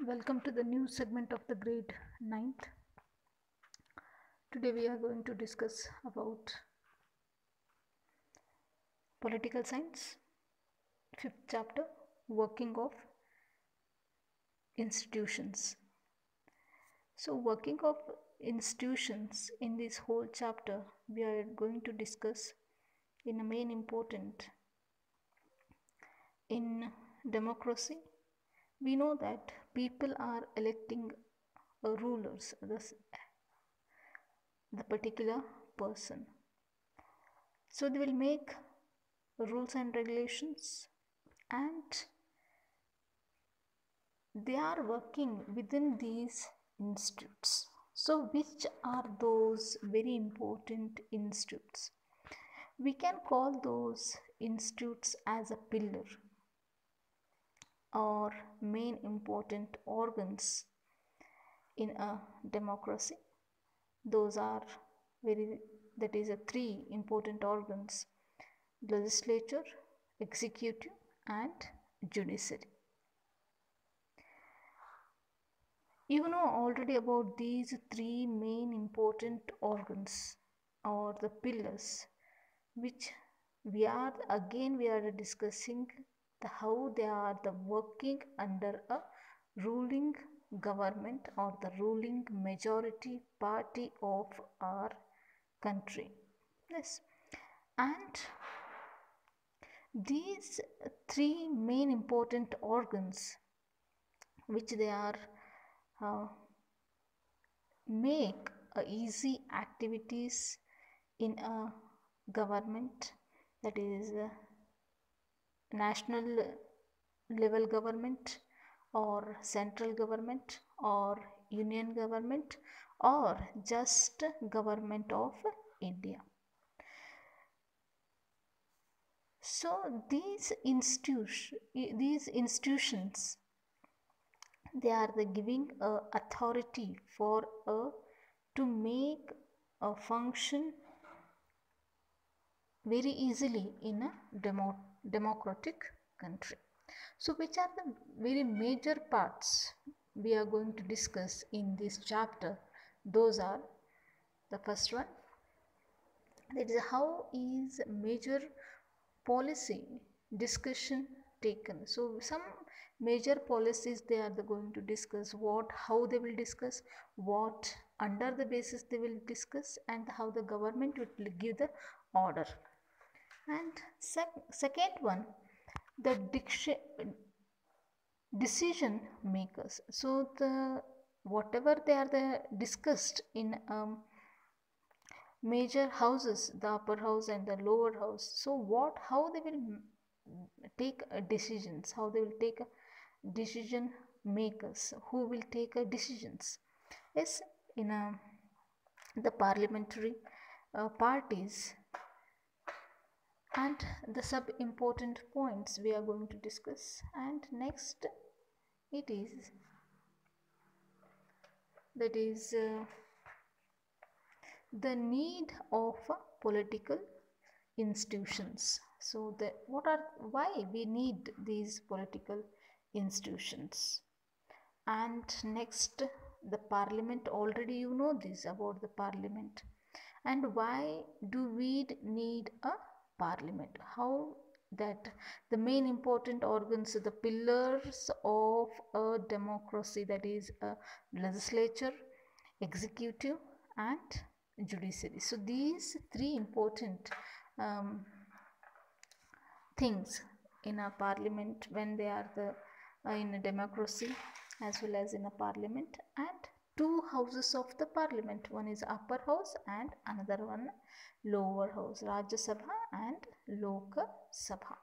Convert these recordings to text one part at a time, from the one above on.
Welcome to the new segment of the grade 9th. Today we are going to discuss about political science, 5th chapter, working of institutions. So working of institutions in this whole chapter we are going to discuss in a main important. In democracy, we know that people are electing rulers, the particular person. So they will make rules and regulations, and they are working within these institutes. So which are those very important institutes? We can call those institutes as a pillar or main important organs in a democracy. Those are three important organs: legislature, executive, and judiciary. You know already about these three main important organs or the pillars, which we are discussing how they are working under a ruling government or the ruling majority party of our country. Yes, and these three main important organs, which they are make easy activities in a government, that is national level government or central government or union government or just government of India. So these institutions, they are giving authority for to make a function very easily in a democratic country. So which are the very major parts we are going to discuss in this chapter? Those are: the first one, that is how is major policy discussion taken. So some major policies they are going to discuss, how they will discuss, what under the basis they will discuss, and how the government will give the order. And second one, the decision makers. So whatever they are discussed in major houses, the upper house and the lower house. So how they will take decisions, how they will take decision makers, who will take decisions. Yes, in the parliamentary parties. And the sub important points we are going to discuss. And next it is the need of political institutions. So why we need these political institutions. And next, the parliament. Already you know this about the parliament, and why do we need a parliament? How that the main important organs, the pillars of a democracy, that is a legislature, executive, and judiciary. So these three important things in a parliament when they are in a democracy as well as in a parliament. And two houses of the parliament, one is upper house and another one lower house, Rajya Sabha and Lok Sabha.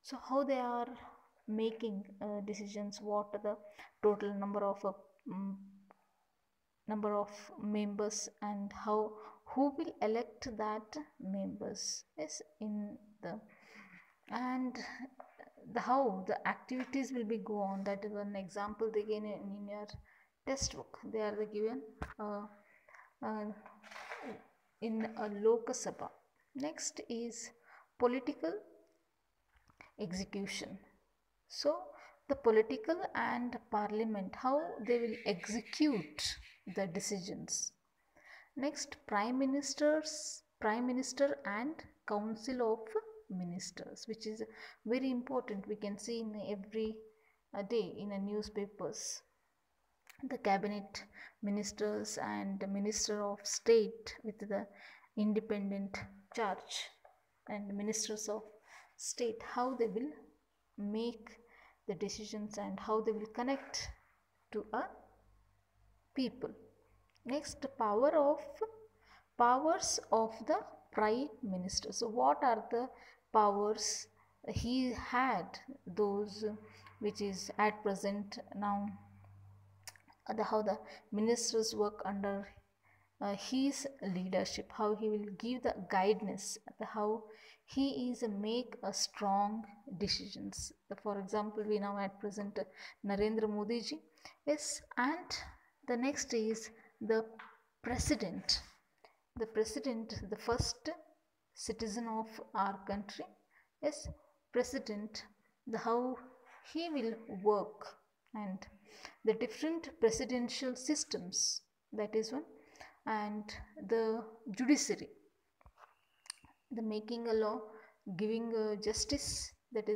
So how they are making decisions, what are the total number of members, and who will elect that members. Yes, in the and how the activities will be go on. That is one example they given in your textbook. They are given in a Lok Sabha. Next is political execution. So the political and parliament, how they will execute the decisions. Next, prime minister and council of ministers, which is very important. We can see in every day in a newspapers, the cabinet ministers and minister of state with the independent charge, and ministers of state, how they will make the decisions and how they will connect to a people. Next, powers of the prime minister. So what are the powers he had, those which is at present now, how the ministers work under his leadership, how he will give the guidance, how he is make a strong decisions. For example, we now at present Narendra Modi ji, yes, and the next is the president. The president, the first citizen of our country, yes, president, the how he will work, and the different presidential systems, that is one, and the judiciary, the making a law, giving justice, that is